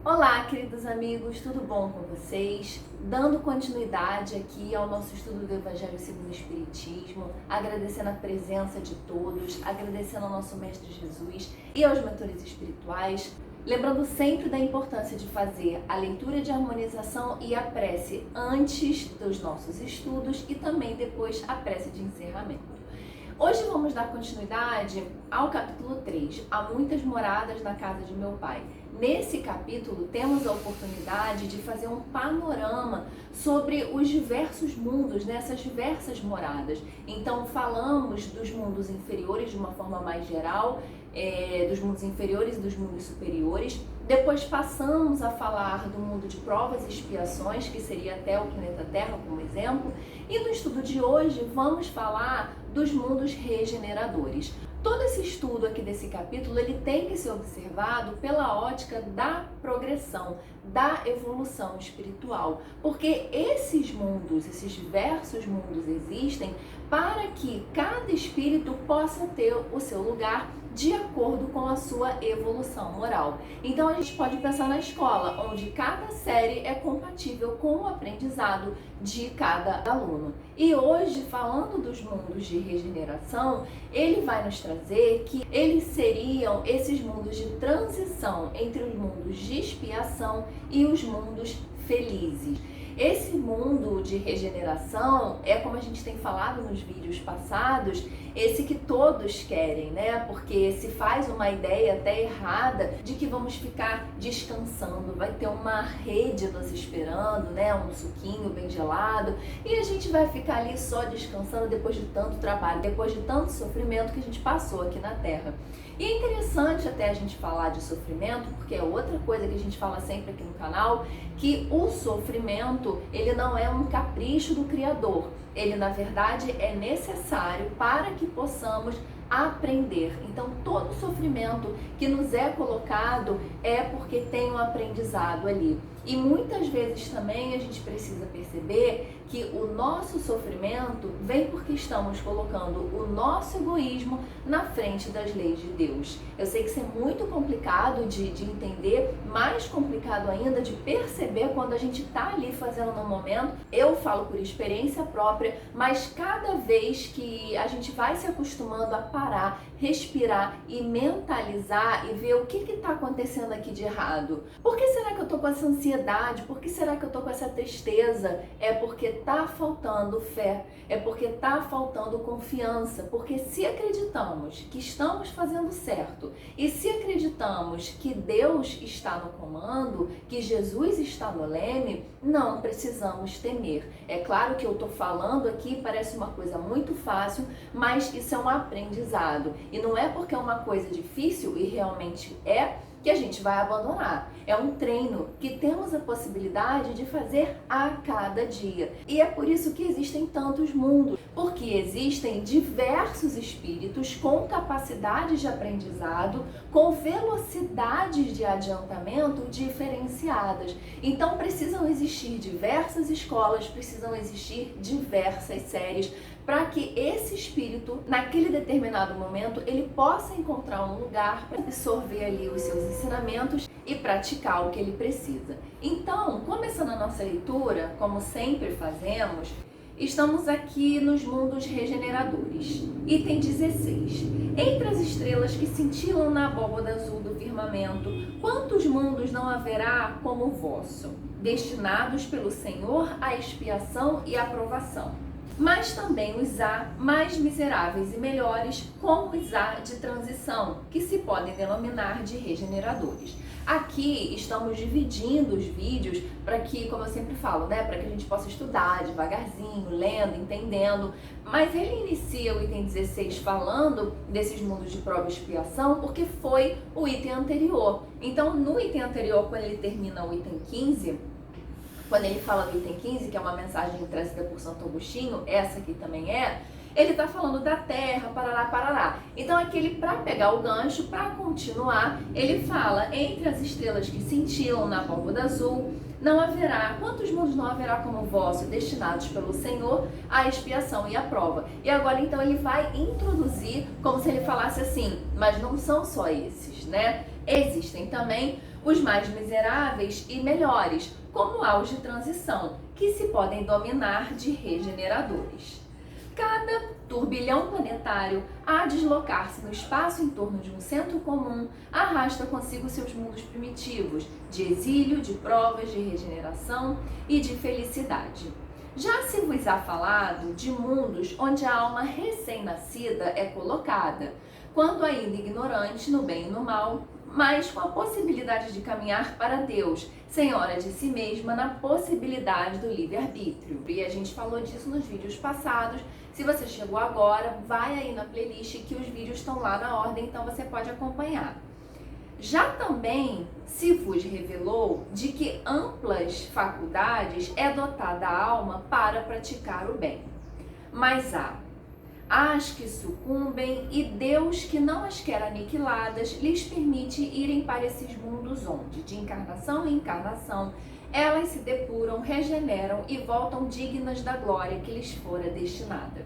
Olá, queridos amigos, tudo bom com vocês? Dando continuidade aqui ao nosso estudo do Evangelho segundo o Espiritismo, agradecendo a presença de todos, agradecendo ao nosso Mestre Jesus e aos mentores espirituais, lembrando sempre da importância de fazer a leitura de harmonização e a prece antes dos nossos estudos e também depois a prece de encerramento. Hoje vamos dar continuidade ao capítulo 3, Há muitas moradas na casa de meu pai. Nesse capítulo temos a oportunidade de fazer um panorama sobre os diversos mundos, nessas diversas moradas. Então falamos dos mundos inferiores de uma forma mais geral, dos mundos inferiores e dos mundos superiores. Depois passamos a falar do mundo de provas e expiações, que seria até o planeta Terra como exemplo. E no estudo de hoje vamos falar dos mundos regeneradores. Todo esse estudo aqui desse capítulo, ele tem que ser observado pela ótica da progressão, da evolução espiritual, porque esses mundos, esses diversos mundos existem para que cada espírito possa ter o seu lugar de acordo com a sua evolução moral. Então a gente pode pensar na escola, onde cada série é compatível com o aprendizado de cada aluno. E hoje, falando dos mundos de regeneração, ele vai nos trazer que eles seriam esses mundos de transição entre os mundos de expiação e os mundos felizes. Esse mundo de regeneração é, como a gente tem falado nos vídeos passados, esse que todos querem, né? Porque se faz uma ideia até errada de que vamos ficar descansando, vai ter uma rede nos esperando, né? Um suquinho bem gelado, e a gente vai ficar ali só descansando depois de tanto trabalho, depois de tanto sofrimento que a gente passou aqui na Terra. E é interessante até a gente falar de sofrimento, porque é outra coisa que a gente fala sempre aqui no canal, que o sofrimento, ele não é um capricho do Criador. Ele, na verdade, é necessário para que possamos aprender. Então, todo sofrimento que nos é colocado é porque tem um aprendizado ali. E muitas vezes também a gente precisa perceber que o nosso sofrimento vem porque estamos colocando o nosso egoísmo na frente das leis de Deus. Eu sei que isso é muito complicado de entender, mais complicado ainda de perceber quando a gente está ali fazendo no momento. Eu falo por experiência própria, mas cada vez que a gente vai se acostumando a parar, respirar e mentalizar e ver o que está acontecendo aqui de errado. Por que será que eu estou com essa ansiedade? Por que será que eu estou com essa tristeza? É porque está faltando fé, é porque está faltando confiança, porque se acreditamos que estamos fazendo certo e se acreditamos que Deus está no comando, que Jesus está no leme, não precisamos temer. É claro que eu estou falando aqui, parece uma coisa muito fácil, mas isso é um aprendizado. E não é porque é uma coisa difícil, e realmente é, que a gente vai abandonar. É um treino que temos a possibilidade de fazer a cada dia. E é por isso que existem tantos mundos, porque existem diversos espíritos com capacidades de aprendizado, com velocidades de adiantamento diferenciadas. Então precisam existir diversas escolas, precisam existir diversas séries, para que esse espírito, naquele determinado momento, ele possa encontrar um lugar para absorver ali os seus ensinamentos e praticar o que ele precisa. Então, começando a nossa leitura, como sempre fazemos, estamos aqui nos mundos regeneradores. Item 16. Entre as estrelas que cintilam na abóbada azul do firmamento, quantos mundos não haverá como o vosso, destinados pelo Senhor à expiação e à provação? Mas também os há mais miseráveis e melhores, como os há de transição, que se podem denominar de regeneradores. Aqui estamos dividindo os vídeos para que, como eu sempre falo, né, para que a gente possa estudar devagarzinho, lendo, entendendo. Mas ele inicia o item 16 falando desses mundos de prova e expiação porque foi o item anterior. Então, no item anterior, quando ele termina o item 15, quando ele fala do item 15, que é uma mensagem trazida por Santo Agostinho, essa aqui também é, ele está falando da terra, parará, parará. Então aqui ele, para pegar o gancho, para continuar, ele fala, entre as estrelas que cintilam na abóbada azul, não haverá, quantos mundos não haverá como o vosso, destinados pelo Senhor à expiação e à prova? E agora então ele vai introduzir, como se ele falasse assim, mas não são só esses, né? Existem também os mais miseráveis e melhores, como aos de transição, que se podem dominar de regeneradores. Cada turbilhão planetário, a deslocar-se no espaço em torno de um centro comum, arrasta consigo seus mundos primitivos, de exílio, de provas, de regeneração e de felicidade. Já se vos há falado de mundos onde a alma recém-nascida é colocada, quando ainda ignorante no bem e no mal, mas com a possibilidade de caminhar para Deus, senhora de si mesma, na possibilidade do livre-arbítrio. E a gente falou disso nos vídeos passados. Se você chegou agora, vai aí na playlist que os vídeos estão lá na ordem, então você pode acompanhar. Já também se vos revelou de que amplas faculdades é dotada a alma para praticar o bem. Mas há as que sucumbem e Deus, que não as quer aniquiladas, lhes permite irem para esses mundos onde, de encarnação em encarnação, elas se depuram, regeneram e voltam dignas da glória que lhes fora destinada.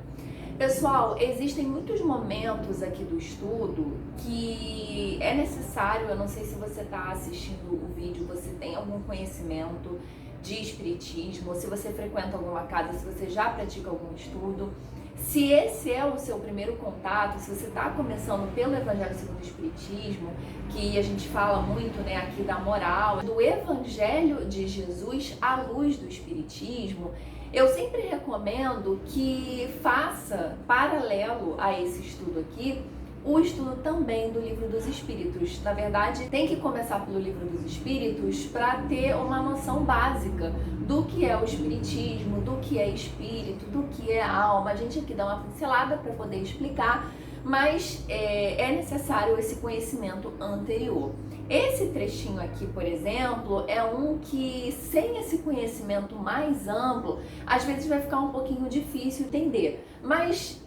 Pessoal, existem muitos momentos aqui do estudo que é necessário, eu não sei se você está assistindo o vídeo, você tem algum conhecimento de espiritismo, se você frequenta alguma casa, se você já pratica algum estudo. Se esse é o seu primeiro contato, se você está começando pelo Evangelho segundo o Espiritismo, que a gente fala muito, né, aqui da moral, do Evangelho de Jesus à luz do Espiritismo, eu sempre recomendo que faça, paralelo a esse estudo aqui, o estudo também do Livro dos Espíritos. Na verdade, tem que começar pelo Livro dos Espíritos para ter uma noção básica do que é o Espiritismo, do que é espírito, do que é alma. A gente aqui dá uma pincelada para poder explicar, mas é necessário esse conhecimento anterior. Esse trechinho aqui, por exemplo, é um que, sem esse conhecimento mais amplo, às vezes vai ficar um pouquinho difícil entender. Mas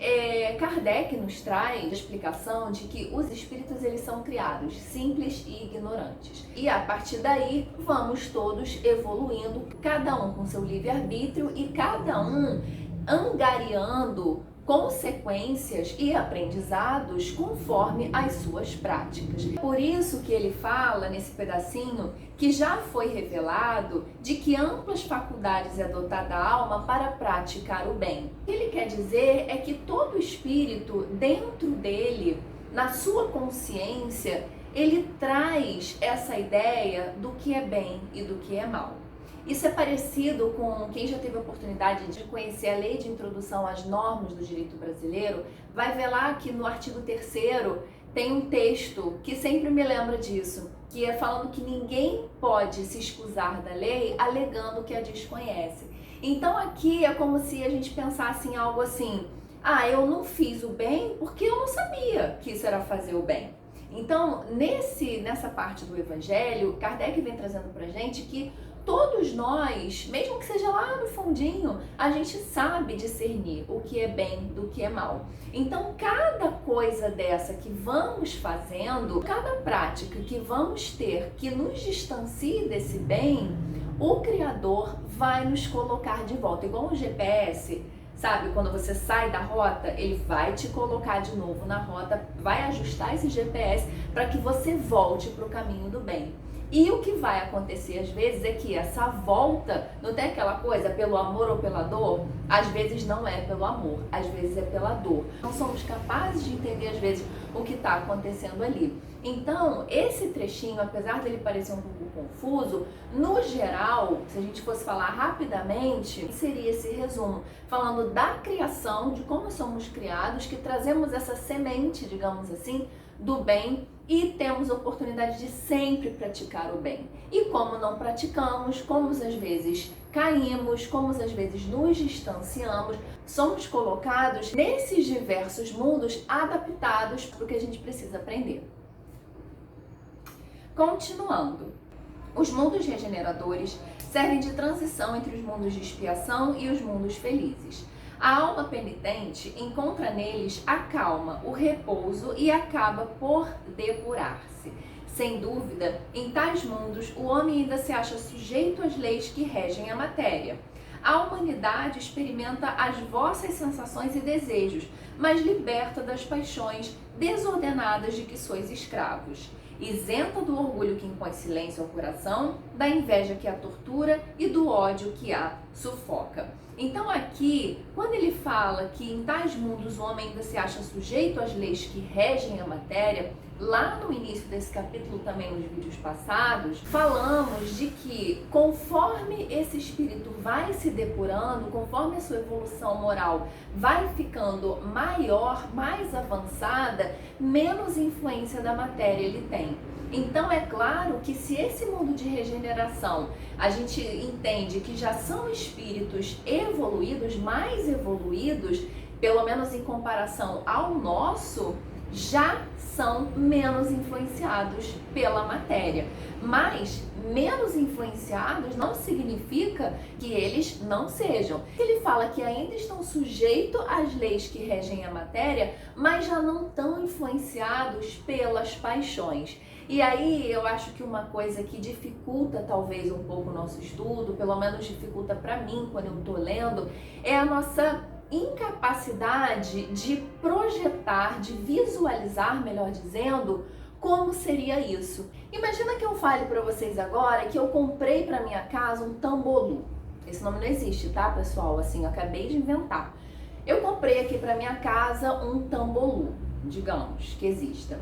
Kardec nos traz a explicação de que os espíritos eles são criados simples e ignorantes. E a partir daí, vamos todos evoluindo, cada um com seu livre-arbítrio e cada um angariando consequências e aprendizados conforme as suas práticas. Por isso que ele fala nesse pedacinho que já foi revelado de que amplas faculdades é dotada a alma para praticar o bem. O que ele quer dizer é que todo espírito dentro dele, na sua consciência, ele traz essa ideia do que é bem e do que é mal. Isso é parecido com quem já teve a oportunidade de conhecer a Lei de Introdução às Normas do Direito Brasileiro, vai ver lá que no artigo 3º tem um texto que sempre me lembra disso, que é falando que ninguém pode se escusar da lei alegando que a desconhece. Então aqui é como se a gente pensasse em algo assim, eu não fiz o bem porque eu não sabia que isso era fazer o bem. Então, nessa parte do Evangelho, Kardec vem trazendo pra gente que todos nós, mesmo que seja lá no fundinho, a gente sabe discernir o que é bem do que é mal. Então, cada coisa dessa que vamos fazendo, cada prática que vamos ter que nos distancie desse bem, o Criador vai nos colocar de volta. Igual um GPS, sabe? Quando você sai da rota, ele vai te colocar de novo na rota, vai ajustar esse GPS para que você volte para o caminho do bem. E o que vai acontecer às vezes é que essa volta, não tem aquela coisa pelo amor ou pela dor? Às vezes não é pelo amor, às vezes é pela dor. Não somos capazes de entender às vezes o que está acontecendo ali. Então, esse trechinho, apesar dele parecer um pouco confuso, no geral, se a gente fosse falar rapidamente, seria esse resumo, falando da criação, de como somos criados, que trazemos essa semente, digamos assim, do bem e temos a oportunidade de sempre praticar o bem. E como não praticamos, como às vezes caímos, como às vezes nos distanciamos, somos colocados nesses diversos mundos adaptados para o que a gente precisa aprender. Continuando, os mundos regeneradores servem de transição entre os mundos de expiação e os mundos felizes. A alma penitente encontra neles a calma, o repouso e acaba por depurar-se. Sem dúvida, em tais mundos, o homem ainda se acha sujeito às leis que regem a matéria. A humanidade experimenta as vossas sensações e desejos, mas liberta das paixões desordenadas de que sois escravos. isenta do orgulho que impõe silêncio ao coração, da inveja que a tortura e do ódio que a sufoca. Então aqui, quando ele fala que em tais mundos o homem ainda se acha sujeito às leis que regem a matéria, lá no início desse capítulo, também nos vídeos passados, falamos de que conforme esse espírito vai se depurando, conforme a sua evolução moral vai ficando maior, mais avançada, menos influência da matéria ele tem. Então é claro que se esse mundo de regeneração a gente entende que já são espíritos evoluídos, mais evoluídos, pelo menos em comparação ao nosso, já são menos influenciados pela matéria. Mas menos influenciados não significa que eles não sejam. Ele fala que ainda estão sujeitos às leis que regem a matéria, mas já não estão influenciados pelas paixões. E aí eu acho que uma coisa que dificulta talvez um pouco o nosso estudo, pelo menos dificulta para mim quando eu estou lendo, é a nossa incapacidade de projetar, de visualizar, melhor dizendo, como seria isso. Imagina que eu fale para vocês agora que eu comprei para minha casa um tambolim. Esse nome não existe, tá, pessoal? Assim, eu acabei de inventar. Eu comprei aqui para minha casa um tambolim, digamos que exista.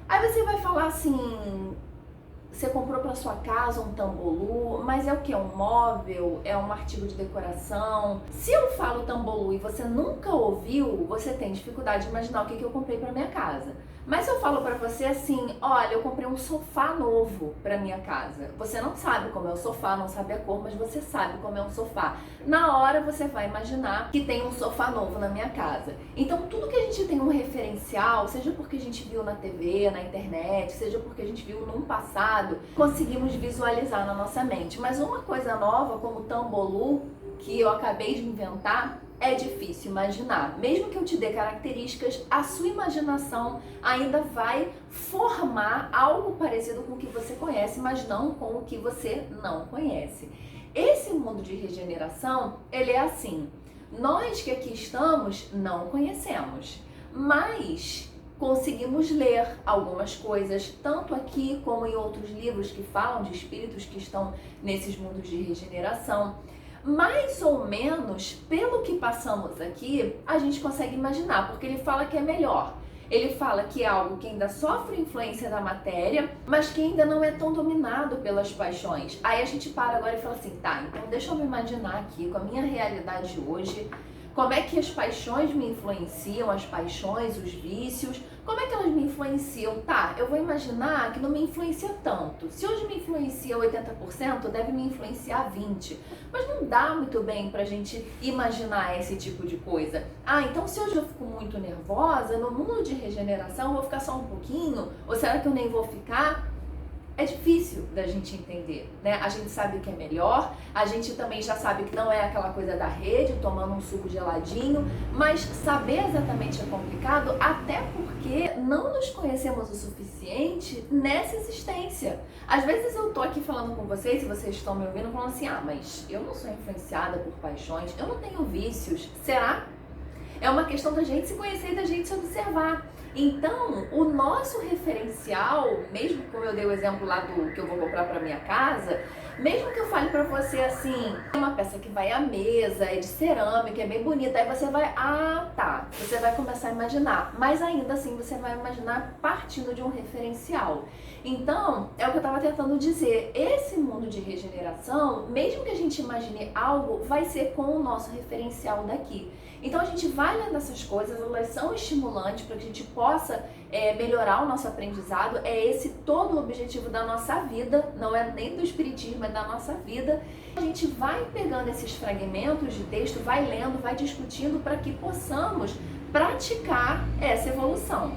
Aí você vai falar assim, você comprou para sua casa um tambolim, mas é o que? Um móvel? É um artigo de decoração? Se eu falo tambolim e você nunca ouviu, você tem dificuldade de imaginar o que eu comprei para minha casa. Mas se eu falo para você assim, olha, eu comprei um sofá novo para minha casa. Você não sabe como é o sofá, não sabe a cor, mas você sabe como é um sofá. Na hora você vai imaginar que tem um sofá novo na minha casa. Então tudo que a gente tem um referencial, seja porque a gente viu na TV, na internet, seja porque a gente viu num passado, conseguimos visualizar na nossa mente. Mas uma coisa nova, como o tambolim, que eu acabei de inventar, é difícil imaginar. Mesmo que eu te dê características, a sua imaginação ainda vai formar algo parecido com o que você conhece, mas não com o que você não conhece. Esse mundo de regeneração, ele é assim. Nós que aqui estamos não conhecemos, mas conseguimos ler algumas coisas, tanto aqui como em outros livros que falam de espíritos que estão nesses mundos de regeneração. Mais ou menos, pelo que passamos aqui, a gente consegue imaginar, porque ele fala que é melhor. Ele fala que é algo que ainda sofre influência da matéria, mas que ainda não é tão dominado pelas paixões. Aí a gente para agora e fala assim, tá, então deixa eu me imaginar aqui, com a minha realidade hoje, como é que as paixões me influenciam, as paixões, os vícios, como é que elas me influenciam? Tá, eu vou imaginar que não me influencia tanto. Se hoje me influencia 80%, deve me influenciar 20%. Mas não dá muito bem pra gente imaginar esse tipo de coisa. Ah, então se hoje eu fico muito nervosa, no mundo de regeneração eu vou ficar só um pouquinho? Ou será que eu nem vou ficar? É difícil da gente entender, né? A gente sabe o que é melhor, a gente também já sabe que não é aquela coisa da rede, tomando um suco geladinho, mas saber exatamente é complicado, até porque não nos conhecemos o suficiente nessa existência. Às vezes eu tô aqui falando com vocês, e vocês estão me ouvindo, falando assim, ah, mas eu não sou influenciada por paixões, eu não tenho vícios, será? É uma questão da gente se conhecer e da gente se observar. Então, o nosso referencial, mesmo como eu dei o exemplo lá do que eu vou comprar para minha casa, mesmo que eu fale para você assim, é uma peça que vai à mesa, é de cerâmica, é bem bonita, aí você vai, ah, tá, você vai começar a imaginar, mas ainda assim você vai imaginar partindo de um referencial. Então, é o que eu estava tentando dizer, esse mundo de regeneração, mesmo que a gente imagine algo, vai ser com o nosso referencial daqui. Então a gente vai lendo essas coisas, elas são estimulantes para que a gente possa melhorar o nosso aprendizado. É esse todo o objetivo da nossa vida, não é nem do espiritismo, é da nossa vida. A gente vai pegando esses fragmentos de texto, vai lendo, vai discutindo para que possamos praticar essa evolução.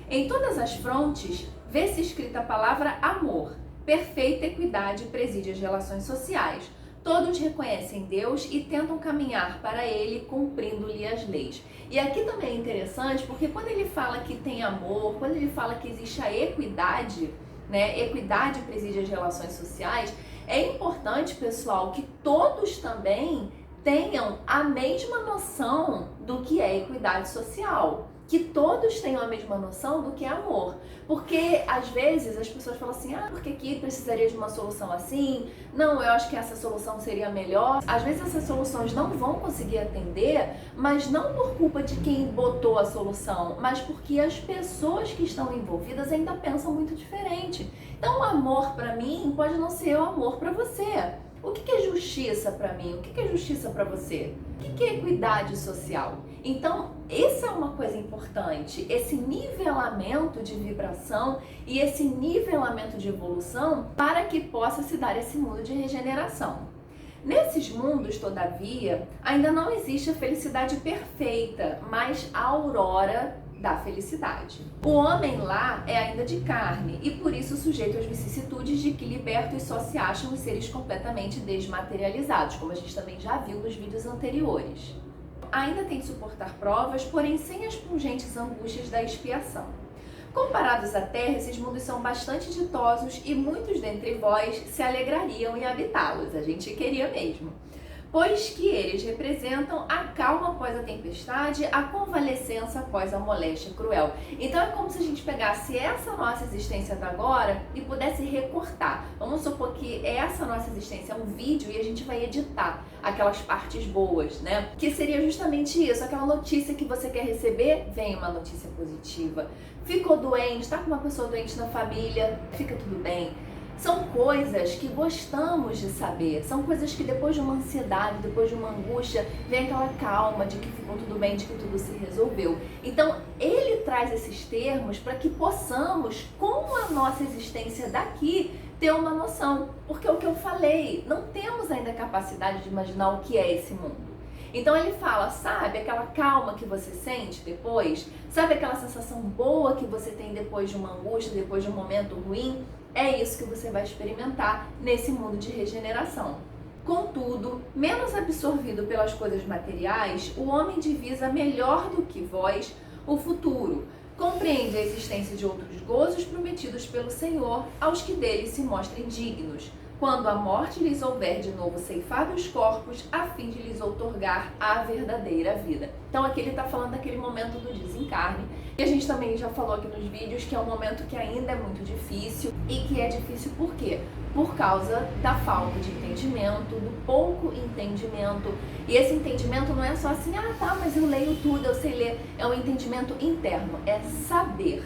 Em todas as frontes, vê-se escrita a palavra amor. Perfeita equidade preside as relações sociais. Todos reconhecem Deus e tentam caminhar para Ele, cumprindo-lhe as leis. E aqui também é interessante, porque quando ele fala que tem amor, quando ele fala que existe a equidade, né? Equidade preside as relações sociais, é importante, pessoal, que todos também tenham a mesma noção do que é equidade social. que todos tenham a mesma noção do que é amor. Porque às vezes as pessoas falam assim, porque aqui precisaria de uma solução assim? Não, eu acho que essa solução seria melhor. Às vezes essas soluções não vão conseguir atender, mas não por culpa de quem botou a solução, mas porque as pessoas que estão envolvidas ainda pensam muito diferente. Então o amor para mim pode não ser o amor para você. O que é justiça para mim? O que é justiça para você? O que é equidade social? Então, essa é uma coisa importante, esse nivelamento de vibração e esse nivelamento de evolução para que possa se dar esse mundo de regeneração. Nesses mundos, todavia, ainda não existe a felicidade perfeita, mas a aurora da felicidade. O homem lá é ainda de carne e por isso sujeito às vicissitudes de que libertos só se acham os seres completamente desmaterializados, como a gente também já viu nos vídeos anteriores. Ainda tem de suportar provas, porém sem as pungentes angústias da expiação. Comparados à Terra, esses mundos são bastante ditosos e muitos dentre vós se alegrariam em habitá-los, a gente queria mesmo. Pois que eles representam a calma após a tempestade, a convalescença após a moléstia cruel. Então é como se a gente pegasse essa nossa existência da agora e pudesse recortar. Vamos supor que essa nossa existência é um vídeo e a gente vai editar aquelas partes boas, né? Que seria justamente isso, aquela notícia que você quer receber, vem uma notícia positiva. Ficou doente, tá com uma pessoa doente na família, fica tudo bem. São coisas que gostamos de saber, são coisas que depois de uma ansiedade, depois de uma angústia, vem aquela calma de que ficou tudo bem, de que tudo se resolveu. Então, ele traz esses termos para que possamos, com a nossa existência daqui, ter uma noção. Porque é o que eu falei, não temos ainda a capacidade de imaginar o que é esse mundo. Então ele fala, sabe aquela calma que você sente depois? Sabe aquela sensação boa que você tem depois de uma angústia, depois de um momento ruim? É isso que você vai experimentar nesse mundo de regeneração. Contudo, menos absorvido pelas coisas materiais, o homem divisa melhor do que vós o futuro. Compreende a existência de outros gozos prometidos pelo Senhor aos que dele se mostrem dignos, quando a morte lhes houver de novo ceifado os corpos, a fim de lhes outorgar a verdadeira vida. Então aqui ele está falando daquele momento do desencarne, e a gente também já falou aqui nos vídeos que é um momento que ainda é muito difícil, e que é difícil por quê? Por causa da falta de entendimento, do pouco entendimento, e esse entendimento não é só assim, mas eu leio tudo, eu sei ler, é um entendimento interno, é saber.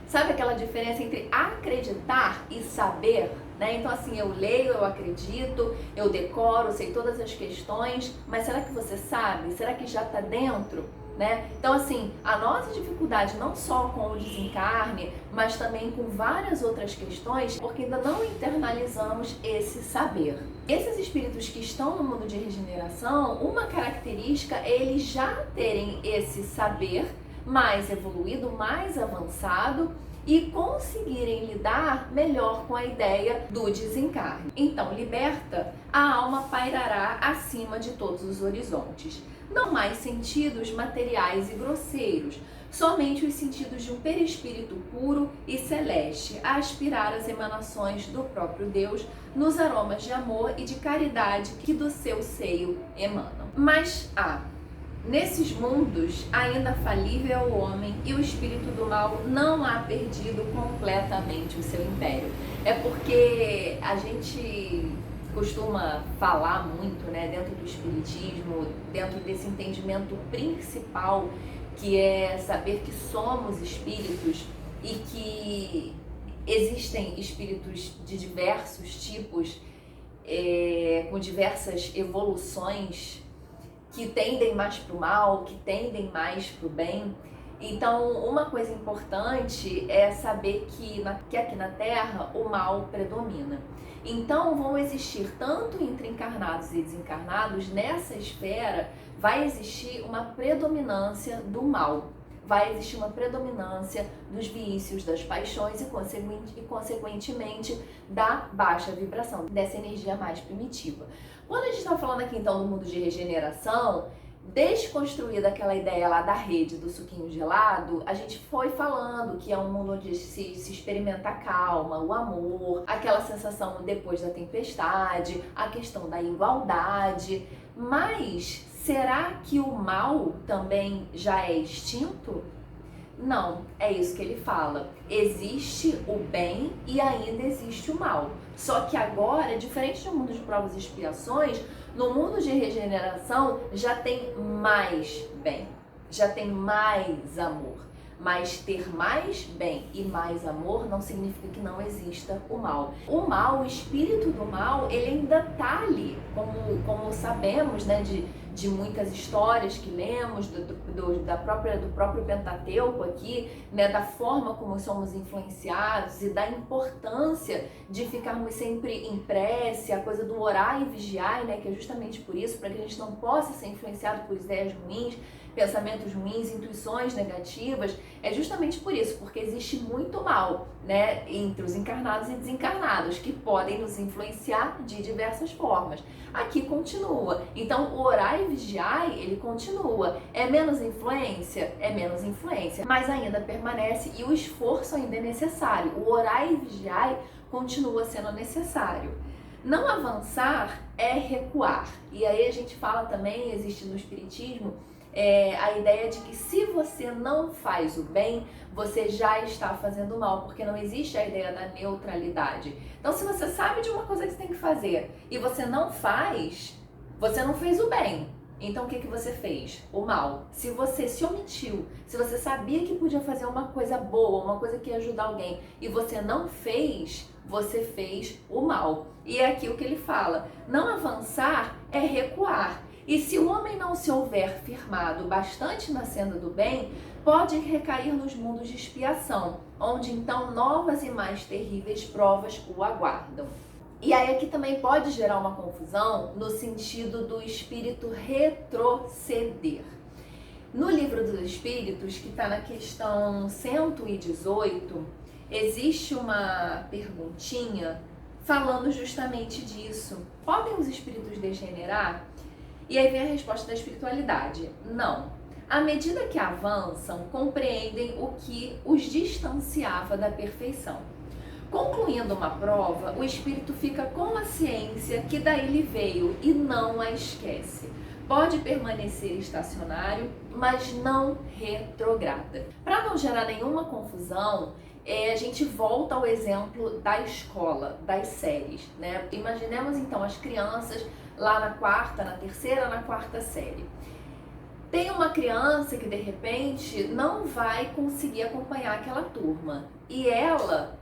Sabe aquela diferença entre acreditar e saber? Né? Então assim, eu leio, eu acredito, eu decoro, sei todas as questões, mas será que você sabe? Será que já está dentro? Né? Então assim, a nossa dificuldade não só com o desencarne, mas também com várias outras questões, porque ainda não internalizamos esse saber. Esses espíritos que estão no mundo de regeneração, uma característica é eles já terem esse saber mais evoluído, mais avançado, e conseguirem lidar melhor com a ideia do desencarne. Então, liberta, a alma pairará acima de todos os horizontes. Não mais sentidos materiais e grosseiros, somente os sentidos de um perispírito puro e celeste, a aspirar as emanações do próprio Deus nos aromas de amor e de caridade que do seu seio emanam. Mas nesses mundos, ainda falível é o homem e o espírito do mal não há perdido completamente o seu império. É porque a gente costuma falar muito, né, dentro do espiritismo, dentro desse entendimento principal, que é saber que somos espíritos e que existem espíritos de diversos tipos, com diversas evoluções, que tendem mais para o mal, que tendem mais para o bem. Então, uma coisa importante é saber que aqui na Terra o mal predomina. Então, vão existir tanto entre encarnados e desencarnados, nessa esfera vai existir uma predominância do mal. Vai existir uma predominância dos vícios, das paixões e consequentemente, da baixa vibração, dessa energia mais primitiva. Quando a gente está falando aqui, então, do mundo de regeneração, desconstruída aquela ideia lá da rede do suquinho gelado, a gente foi falando que é um mundo onde se experimenta a calma, o amor, aquela sensação depois da tempestade, a questão da igualdade. Mas será que o mal também já é extinto? Não, é isso que ele fala. Existe o bem e ainda existe o mal. Só que agora, diferente do mundo de provas e expiações, no mundo de regeneração já tem mais bem, já tem mais amor. Mas ter mais bem e mais amor não significa que não exista o mal. O mal, o espírito do mal, ele ainda está ali, como sabemos, né, de muitas histórias que lemos, do próprio Pentateuco aqui, né, da forma como somos influenciados e da importância de ficarmos sempre em prece, a coisa do orar e vigiar, né, que é justamente por isso, para que a gente não possa ser influenciado por ideias ruins, pensamentos ruins, intuições negativas, é justamente por isso, porque existe muito mal, né, entre os encarnados e desencarnados, que podem nos influenciar de diversas formas. Aqui continua. Então, o orar e vigiar, ele continua. É menos influência? É menos influência, mas ainda permanece e o esforço ainda é necessário. O orar e vigiar continua sendo necessário. Não avançar é recuar. E aí a gente fala também, existe no Espiritismo, a ideia de que se você não faz o bem, você já está fazendo mal, porque não existe a ideia da neutralidade. Então, se você sabe de uma coisa que você tem que fazer e você não faz, você não fez o bem. Então, o que você fez? O mal. Se você se omitiu, se você sabia que podia fazer uma coisa boa, uma coisa que ia ajudar alguém, e você não fez, você fez o mal. E é aqui o que ele fala: não avançar é recuar. E se o homem não se houver firmado bastante na senda do bem, pode recair nos mundos de expiação, onde então novas e mais terríveis provas o aguardam. E aí aqui também pode gerar uma confusão no sentido do espírito retroceder. No livro dos Espíritos, que está na questão 118, existe uma perguntinha falando justamente disso. Podem os espíritos degenerar? E aí vem a resposta da espiritualidade: não. À medida que avançam, compreendem o que os distanciava da perfeição. Concluindo uma prova, o espírito fica com a ciência que daí lhe veio e não a esquece. Pode permanecer estacionário, mas não retrograda. Para não gerar nenhuma confusão, a gente volta ao exemplo da escola, das séries, né? Imaginemos então as crianças lá na terceira, na quarta série. Tem uma criança que de repente não vai conseguir acompanhar aquela turma e ela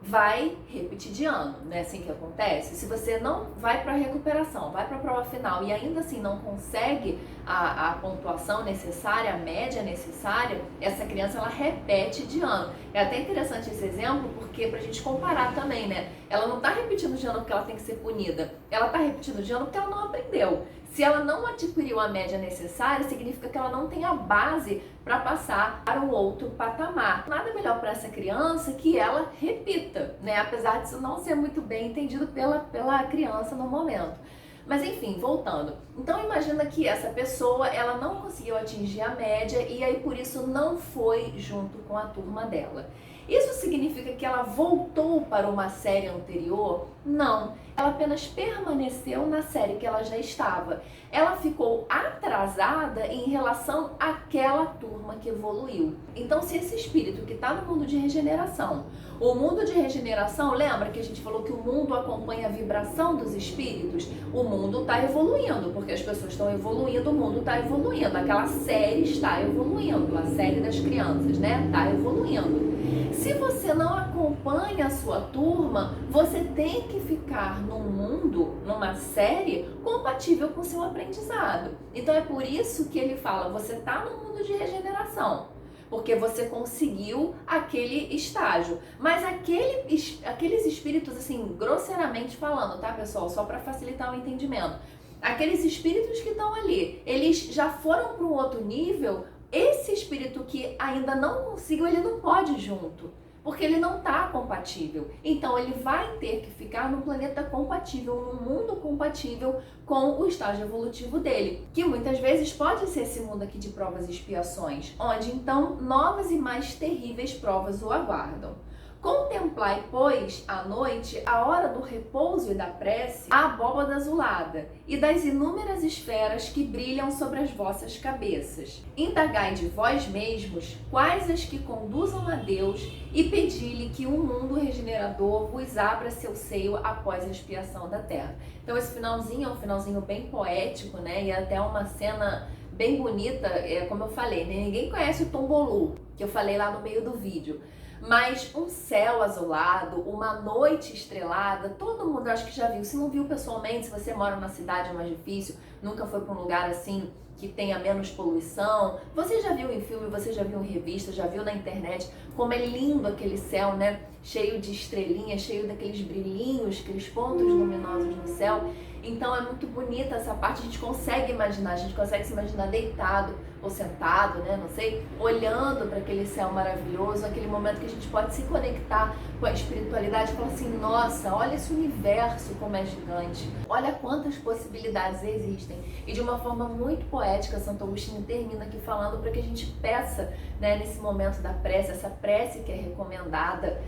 vai repetir de ano, né? Assim que acontece. Se você não vai para a recuperação, vai para a prova final e ainda assim não consegue a pontuação necessária, a média necessária, essa criança ela repete de ano. É até interessante esse exemplo porque pra gente comparar também, né? Ela não tá repetindo de ano porque ela tem que ser punida, ela tá repetindo de ano porque ela não aprendeu. Se ela não adquiriu a média necessária, significa que ela não tem a base para passar para um outro patamar. Nada melhor para essa criança que ela repita, né? Apesar disso não ser muito bem entendido pela criança no momento. Mas enfim, voltando. Então imagina que essa pessoa, ela não conseguiu atingir a média e aí por isso não foi junto com a turma dela. Isso significa que ela voltou para uma série anterior? Não, ela apenas permaneceu na série que ela já estava. Ela ficou atrasada em relação àquela turma que evoluiu. Então, se esse espírito que está no mundo de regeneração, o mundo de regeneração, lembra que a gente falou que o mundo acompanha a vibração dos espíritos? O mundo está evoluindo, porque as pessoas estão evoluindo, o mundo está evoluindo. Aquela série está evoluindo, a série das crianças, né? Está evoluindo. Se você não acompanha a sua turma, você tem que ficar num mundo, numa série compatível com o seu aprendizado. Então é por isso que ele fala, você está no mundo de regeneração, porque você conseguiu aquele estágio. Mas aqueles espíritos, assim, grosseiramente falando, tá, pessoal? Só para facilitar o entendimento. Aqueles espíritos que estão ali, eles já foram para um outro nível. Esse espírito que ainda não conseguiu, ele não pode ir junto, porque ele não está compatível. Então ele vai ter que ficar no planeta compatível, no mundo compatível com o estágio evolutivo dele, que muitas vezes pode ser esse mundo aqui de provas e expiações, onde então novas e mais terríveis provas o aguardam. Contemplai, pois, à noite, a hora do repouso e da prece, a abóbada azulada e das inúmeras esferas que brilham sobre as vossas cabeças. Indagai de vós mesmos quais as que conduzam a Deus e pedi-lhe que um mundo regenerador vos abra seu seio após a expiação da terra. Então esse finalzinho é um finalzinho bem poético, né? E até uma cena bem bonita, como eu falei, né? Ninguém conhece o Tombolu, que eu falei lá no meio do vídeo. Mas um céu azulado, uma noite estrelada, todo mundo acho que já viu. Se não viu pessoalmente, se você mora na cidade é mais difícil, nunca foi para um lugar assim que tenha menos poluição. Você já viu em filme, você já viu em revista, já viu na internet como é lindo aquele céu, né? Cheio de estrelinhas, cheio daqueles brilhinhos, aqueles pontos luminosos no céu. Então é muito bonita essa parte, a gente consegue imaginar, a gente consegue se imaginar deitado ou sentado, né, não sei, olhando para aquele céu maravilhoso, aquele momento que a gente pode se conectar com a espiritualidade e falar assim, nossa, olha esse universo como é gigante, olha quantas possibilidades existem. E de uma forma muito poética, Santo Agostinho termina aqui falando para que a gente peça, né, nesse momento da prece, essa prece que é recomendada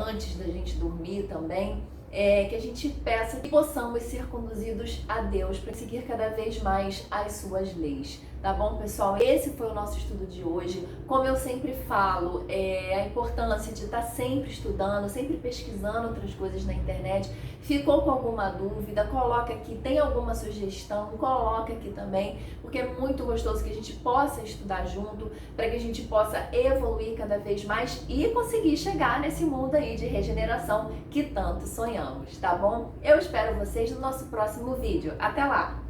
antes da gente dormir também, que a gente peça que possamos ser conduzidos a Deus para seguir cada vez mais as suas leis. Tá bom, pessoal? Esse foi o nosso estudo de hoje. Como eu sempre falo, a importância de estar sempre estudando, sempre pesquisando outras coisas na internet. Ficou com alguma dúvida? Coloca aqui. Tem alguma sugestão? Coloca aqui também, porque é muito gostoso que a gente possa estudar junto, para que a gente possa evoluir cada vez mais e conseguir chegar nesse mundo aí de regeneração que tanto sonhamos, tá bom? Eu espero vocês no nosso próximo vídeo. Até lá!